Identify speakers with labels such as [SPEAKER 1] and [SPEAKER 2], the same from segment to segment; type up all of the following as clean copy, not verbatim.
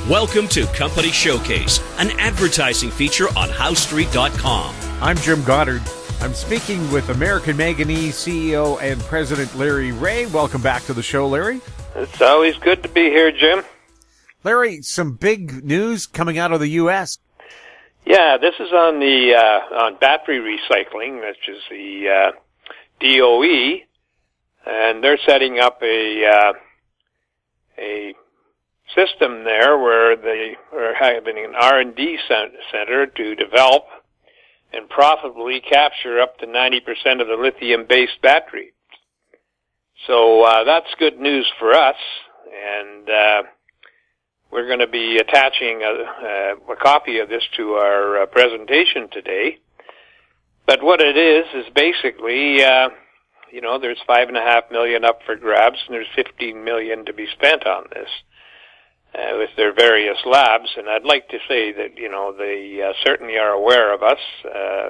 [SPEAKER 1] Welcome to Company Showcase, an advertising feature on HowStreet.com.
[SPEAKER 2] I'm Jim Goddard. I'm speaking with American Manganese CEO and President Larry Reaugh. Welcome back to the show, Larry.
[SPEAKER 3] It's always good to be here, Jim.
[SPEAKER 2] Larry, some big news coming out of the U.S.
[SPEAKER 3] Yeah, this is on the on battery recycling, which is the DOE, and they're setting up a system there where they are having an R&D center to develop and profitably capture up to 90% of the lithium-based battery. So that's good news for us, and we're going to be attaching a copy of this to our presentation today. But what it is basically, there's $5.5 million up for grabs, and there's $15 million to be spent on this with their various labs. And I'd like to say that, they certainly are aware of us.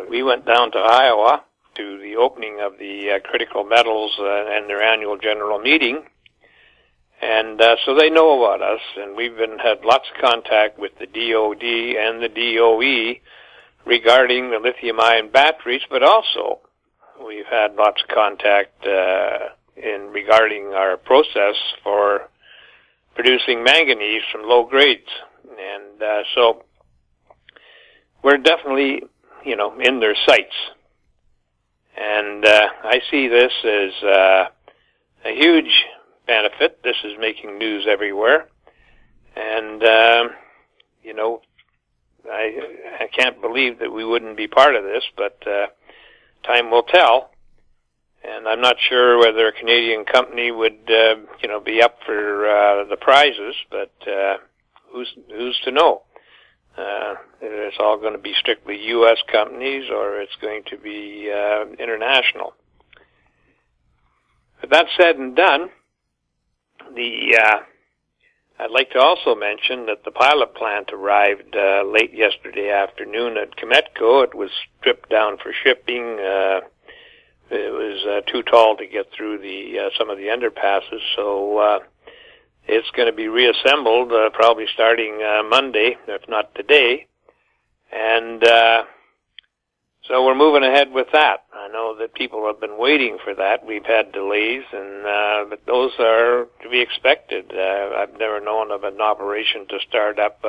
[SPEAKER 3] We went down to Iowa to the opening of the critical metals and their annual general meeting. And so they know about us, and we've had lots of contact with the DOD and the DOE regarding the lithium-ion batteries, but also we've had lots of contact regarding our process for producing manganese from low grades. And so we're definitely, in their sights. And I see this as a huge benefit. This is making news everywhere. And, I can't believe that we wouldn't be part of this, but time will tell. And I'm not sure whether a Canadian company would, be up for the prizes, but who's to know? It's all going to be strictly U.S. companies, or it's going to be international. But that said and done, I'd like to also mention that the pilot plant arrived late yesterday afternoon at Kemetco. It was stripped down for shipping. It was too tall to get through some of the underpasses, so it's going to be reassembled probably starting Monday, if not today. And so we're moving ahead with that. I know that people have been waiting for that. We've had delays, but those are to be expected. I've never known of an operation to start up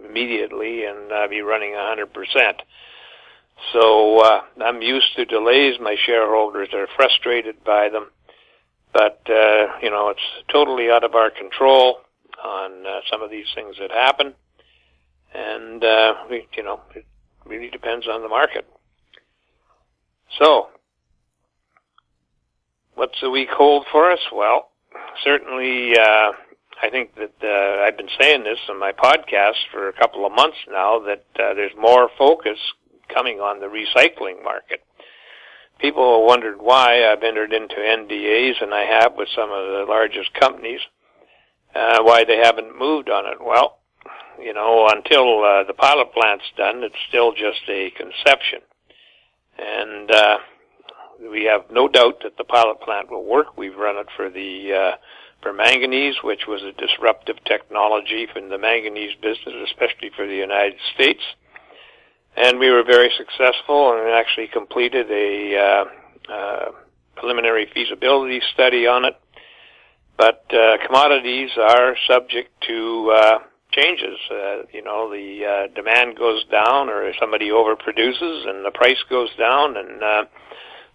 [SPEAKER 3] immediately and be running 100%. So I'm used to delays. My shareholders are frustrated by them. But, it's totally out of our control on some of these things that happen. And, it really depends on the market. So, what's the week hold for us? Well, certainly, I think that I've been saying this on my podcast for a couple of months now, that there's more focus coming on the recycling market. People have wondered why I've entered into NDAs, and I have with some of the largest companies, why they haven't moved on it. Well, until the pilot plant's done, it's still just a conception. And we have no doubt that the pilot plant will work. We've run it for manganese, which was a disruptive technology from the manganese business, especially for the United States. And we were very successful and actually completed a preliminary feasibility study on it. But commodities are subject to changes. The demand goes down, or somebody overproduces and the price goes down, and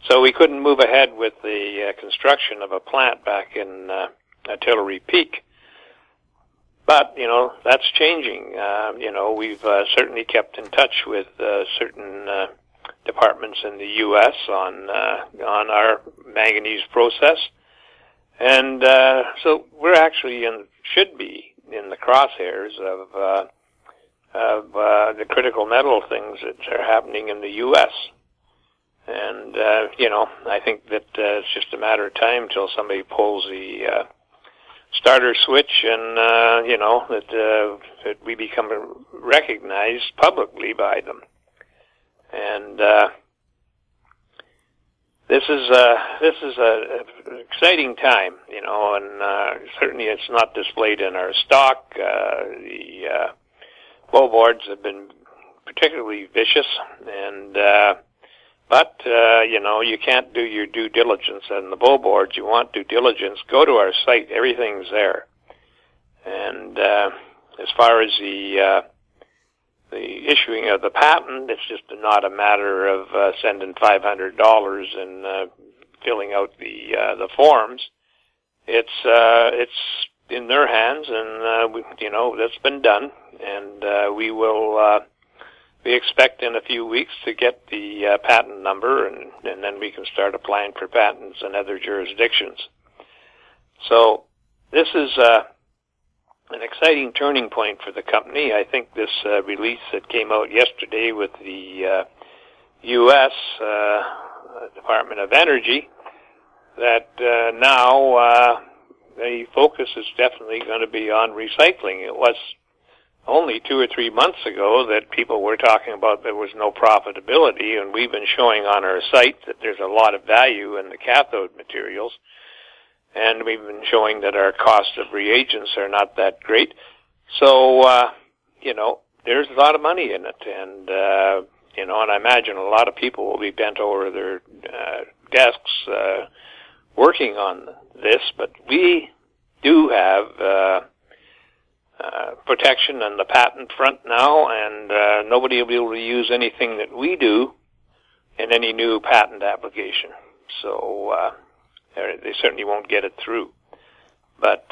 [SPEAKER 3] so we couldn't move ahead with the construction of a plant back in Artillery Peak. But, that's changing. We've certainly kept in touch with certain departments in the U.S. on our manganese process. And so we're actually should be in the crosshairs of the critical metal things that are happening in the U.S. And, I think that it's just a matter of time till somebody pulls the starter switch, and that we become recognized publicly by them. And this is an exciting time, and certainly it's not displayed in our stock. The bull boards have been particularly vicious, and but you can't do your due diligence on the bull boards. You want due diligence, go to our site. Everything's there. And as far as the issuing of the patent, it's just not a matter of sending $500 and filling out the forms. It's in their hands, and that's been done. And we expect in a few weeks to get the patent number, and then we can start applying for patents in other jurisdictions. So this is an exciting turning point for the company. I think this release that came out yesterday with the U.S. Department of Energy, that now the focus is definitely going to be on recycling. It was only 2 or 3 months ago that people were talking about there was no profitability, and we've been showing on our site that there's a lot of value in the cathode materials, and we've been showing that our cost of reagents are not that great. So, there's a lot of money in it, and, and I imagine a lot of people will be bent over their desks working on this, but we do have protection on the patent front now, and nobody will be able to use anything that we do in any new patent application. So they certainly won't get it through. But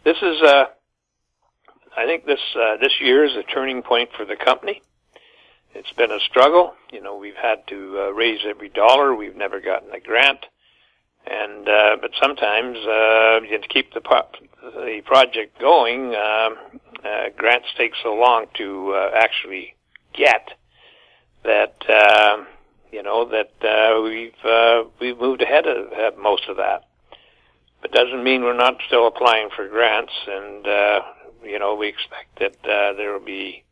[SPEAKER 3] this is, I think this year is a turning point for the company. It's been a struggle. We've had to raise every dollar. We've never gotten a grant. And but sometimes to keep the project going, grants take so long to actually get that we've moved ahead of most of that. But doesn't mean we're not still applying for grants, and we expect that there will be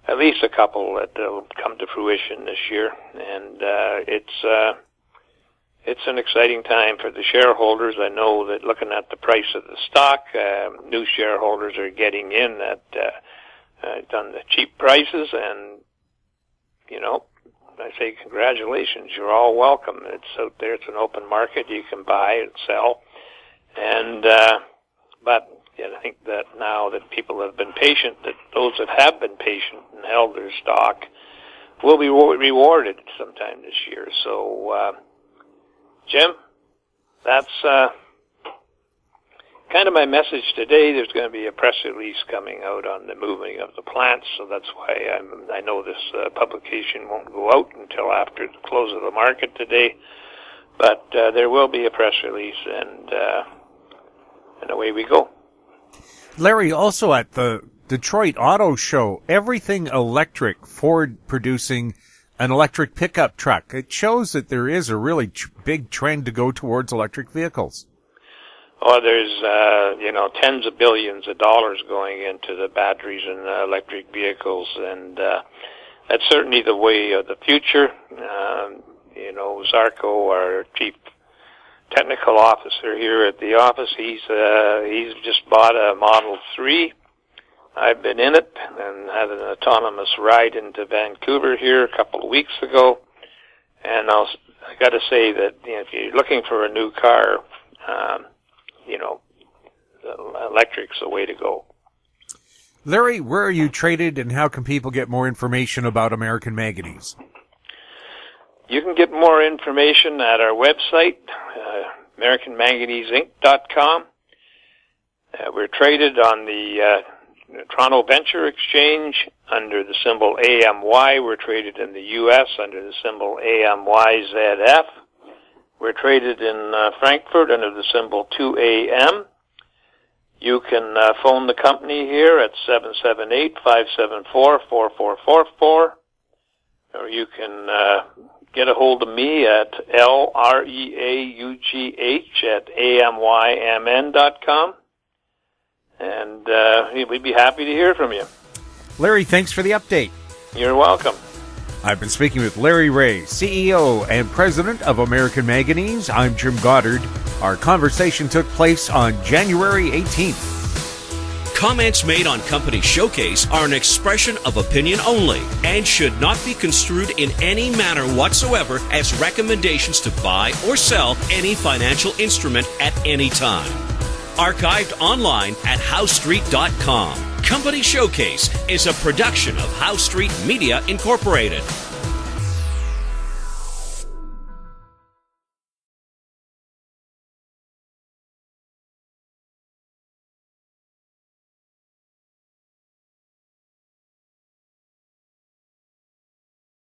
[SPEAKER 3] at least a couple that will come to fruition this year, and it's an exciting time for the shareholders. I know that looking at the price of the stock, new shareholders are getting in at on the cheap prices, and I say congratulations. You're all welcome. It's out there. It's an open market. You can buy and sell, and but I think that now that people have been patient, that those that have been patient and held their stock will be rewarded sometime this year. So. Jim, that's kind of my message today. There's going to be a press release coming out on the moving of the plants, so that's why I know this publication won't go out until after the close of the market today. But there will be a press release, and away we go.
[SPEAKER 2] Larry, also at the Detroit Auto Show, everything electric, Ford producing an electric pickup truck. It shows that there is a really big trend to go towards electric vehicles.
[SPEAKER 3] Oh, there's, tens of billions of dollars going into the batteries and electric vehicles, and that's certainly the way of the future. Zarko, our chief technical officer here at the office, he's just bought a Model 3. I've been in it and had an autonomous ride into Vancouver here a couple of weeks ago, and I got to say that if you're looking for a new car, electric's the way to go.
[SPEAKER 2] Larry, where are you traded, and how can people get more information about American Manganese?
[SPEAKER 3] You can get more information at our website, AmericanManganeseInc.com. We're traded on the Toronto Venture Exchange under the symbol AMY. We're traded in the U.S. under the symbol AMYZF. We're traded in Frankfurt under the symbol 2AM. You can phone the company here at 778-574-4444, or you can get a hold of me at LREAUGH@AMYMN.com. And we'd be happy to hear from you.
[SPEAKER 2] Larry, thanks for the update.
[SPEAKER 3] You're welcome.
[SPEAKER 2] I've been speaking with Larry Reaugh, CEO and President of American Manganese. I'm Jim Goddard. Our conversation took place on January 18th.
[SPEAKER 1] Comments made on Company Showcase are an expression of opinion only and should not be construed in any manner whatsoever as recommendations to buy or sell any financial instrument at any time. Archived online at howstreet.com. Company Showcase is a production of How Street Media Incorporated.